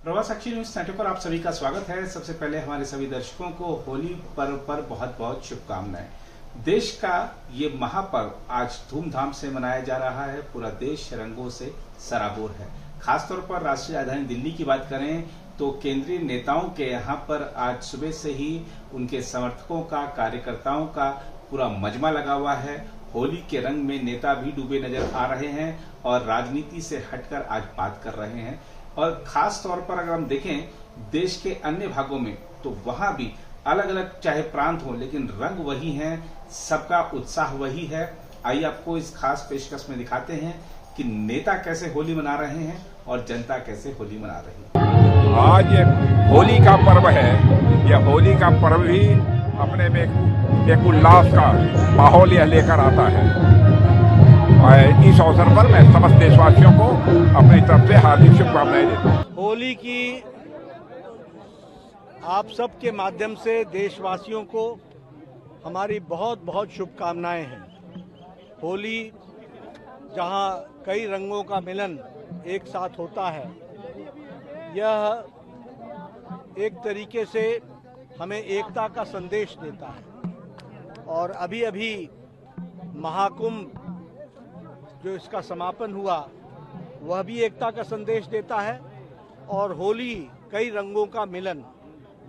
प्रवास साक्षी news network पर आप सभी का स्वागत है। सबसे पहले हमारे सभी दर्शकों को होली पर्व पर बहुत बहुत शुभकामनाएं। देश का ये महापर्व आज धूमधाम से मनाया जा रहा है। पूरा देश रंगों से सराबोर है। खासतौर पर राष्ट्रीय राजधानी दिल्ली की बात करें तो केंद्रीय नेताओं के यहाँ पर आज सुबह से ही उनके समर्थकों का, कार्यकर्ताओं का पूरा मजमा लगा हुआ है। होली के रंग में नेता भी डूबे नजर आ रहे हैं और राजनीति से हटकर आज बात कर रहे हैं। और खास तौर पर अगर हम देखें देश के अन्य भागों में तो वहां भी अलग अलग चाहे प्रांत हो, लेकिन रंग वही हैं, सबका उत्साह वही है। आइए आपको इस खास पेशकश में दिखाते हैं कि नेता कैसे होली मना रहे हैं और जनता कैसे होली मना रही है। आज ये होली का पर्व है। यह होली का पर्व भी अपने में एक उल्लास का माहौल यह लेकर आता है। और इस अवसर पर मैं समस्त देशवासियों को अपनी तरफ से हार्दिक शुभकामनाएं देता हूं। होली की आप सबके माध्यम से देशवासियों को हमारी बहुत बहुत शुभकामनाएं हैं। होली जहां कई रंगों का मिलन एक साथ होता है, यह एक तरीके से हमें एकता का संदेश देता है। और अभी अभी महाकुंभ जो इसका समापन हुआ वह भी एकता का संदेश देता है और होली कई रंगों का मिलन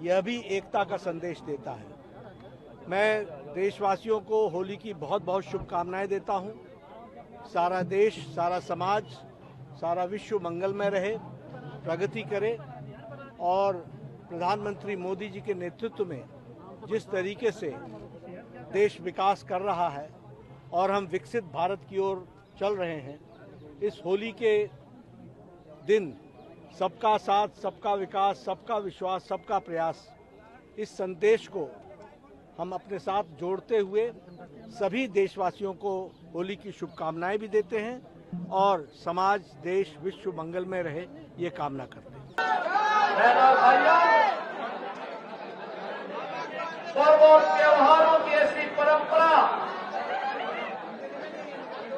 यह भी एकता का संदेश देता है। मैं देशवासियों को होली की बहुत बहुत शुभकामनाएं देता हूं। सारा देश, सारा समाज, सारा विश्व मंगलमय रहे, प्रगति करे और प्रधानमंत्री मोदी जी के नेतृत्व में जिस तरीके से देश विकास कर रहा है और हम विकसित भारत की ओर चल रहे हैं, इस होली के दिन सबका साथ, सबका विकास, सबका विश्वास, सबका प्रयास, इस संदेश को हम अपने साथ जोड़ते हुए सभी देशवासियों को होली की शुभकामनाएं भी देते हैं और समाज, देश, विश्व मंगलमय रहे ये कामना करते हैं। पर्व और त्योहारों की ऐसी परंपरा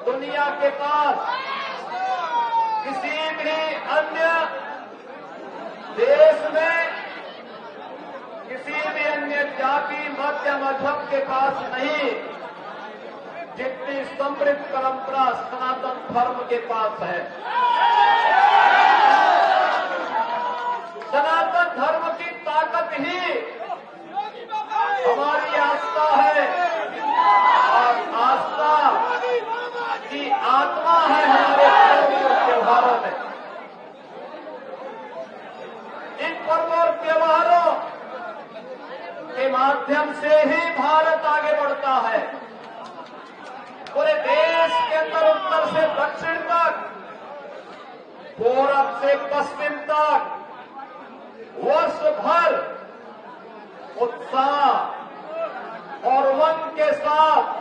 दुनिया के पास किसी भी अन्य देश में, किसी भी अन्य जाति, मत या मजहब के पास नहीं, जितनी समृद्ध परंपरा सनातन धर्म के पास है। सनातन धर्म की ताकत ही हमारी आस्था है और आस्था की आत्मा है हमारे त्योहारों में। इन पर्व और त्योहारों के माध्यम से ही भारत आगे बढ़ता है। पूरे देश के अंदर उत्तर से दक्षिण तक, पूरब से पश्चिम तक वर्ष भर उत्साह और उमंग के साथ,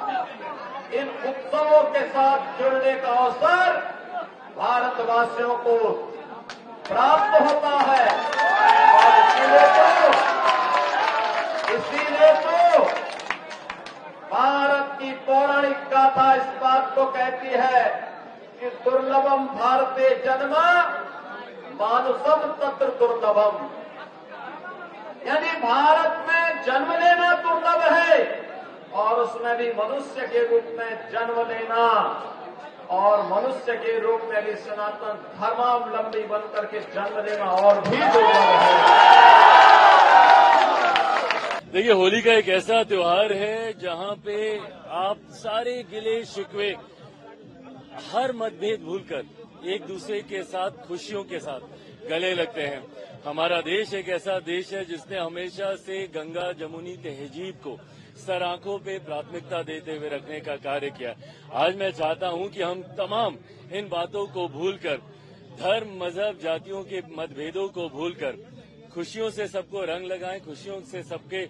इन उत्सवों के साथ जुड़ने का अवसर भारतवासियों को प्राप्त होता है। और इसीलिए तो भारत की पौराणिक गाथा इस बात को कहती है कि दुर्लभम भारते जन्म मानुषम तत्र दुर्लभम, यानी भारत में जन्म लेना दुर्लभ है और उसमें भी मनुष्य के रूप में जन्म लेना और मनुष्य के रूप में भी सनातन धर्मावलंबी बनकर के जन्म लेना और भी दुर्लभ है। देखिए, होली का एक ऐसा त्योहार है जहां पे आप सारे गिले शिकवे, हर मतभेद भूलकर एक दूसरे के साथ खुशियों के साथ गले लगते हैं। हमारा देश एक ऐसा देश है जिसने हमेशा से गंगा जमुनी तहजीब को सर आंखों पे प्राथमिकता देते हुए रखने का कार्य किया। आज मैं चाहता हूं कि हम तमाम इन बातों को भूलकर, धर्म, मजहब, जातियों के मतभेदों को भूलकर खुशियों से सबको रंग लगाएं, खुशियों से सबके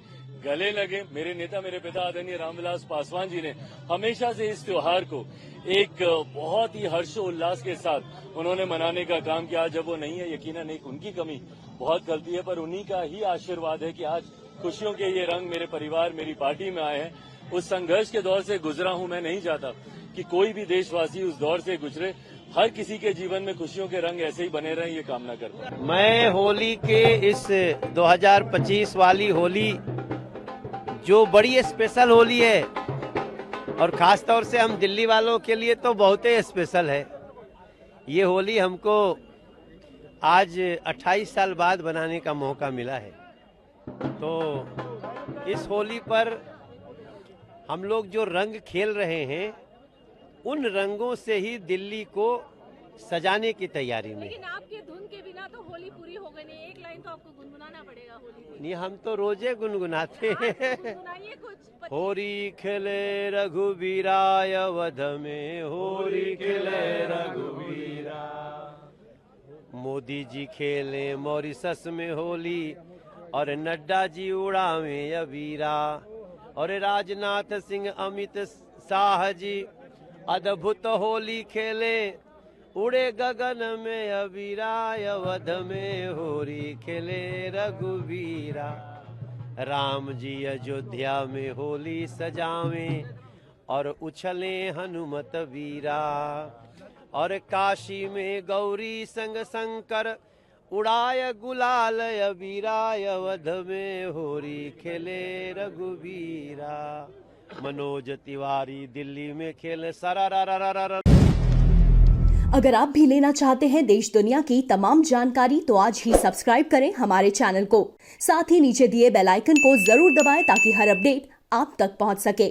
गले लगे। मेरे नेता, मेरे पिता आदरणीय रामविलास पासवान जी ने हमेशा से इस त्योहार को एक बहुत ही हर्षोल्लास के साथ उन्होंने मनाने का काम किया। जब वो नहीं है, यकीनन एक उनकी कमी बहुत गलती है, पर उन्हीं का ही आशीर्वाद है कि आज खुशियों के ये रंग मेरे परिवार, मेरी पार्टी में आए हैं। उस संघर्ष के दौर से गुजरा हूं। मैं नहीं चाहता कि कोई भी देशवासी उस दौर से गुजरे। हर किसी के जीवन में खुशियों के रंग ऐसे ही बने रहें, ये कामना करता हूँ। मैं होली के इस 2025 वाली होली जो बड़ी स्पेशल होली है और खास तौर से हम दिल्ली वालों के लिए तो बहुत ही स्पेशल है। ये होली हमको आज 28 साल बाद बनाने का मौका मिला है। तो इस होली पर हम लोग जो रंग खेल रहे हैं उन रंगों से ही दिल्ली को सजाने की तैयारी में। लेकिन आपके धुन के बिना तो होली पूरी हो गई नहीं, एक लाइन तो आपको गुनगुनाना पड़ेगा होली की। नहीं, हम तो रोजे गुनगुनाते हैं। गुनगुनाइए कुछ। होरी खेले रघुबीराय वध में, होरी खेले रघुबीरा। मोदी जी खेले मॉरिशस में होली और नड्डा जी उड़ावे अबीरा और राजनाथ सिंह अमित शाह जी अद्भुत होली खेले उड़े गगन में अबीरा। अवध में होली खेले रघुबीरा। राम जी अयोध्या में होली सजावे और उछले हनुमत वीरा। और काशी में गौरी संग शंकर उड़ाय गुलाल अबीरा। अवध में होली खेले रघुबीरा। मनोज तिवारी दिल्ली में खेले सरारा। अगर आप भी लेना चाहते हैं देश दुनिया की तमाम जानकारी तो आज ही सब्सक्राइब करें हमारे चैनल को। साथ ही नीचे दिए बेल आइकन को जरूर दबाएं ताकि हर अपडेट आप तक पहुंच सके।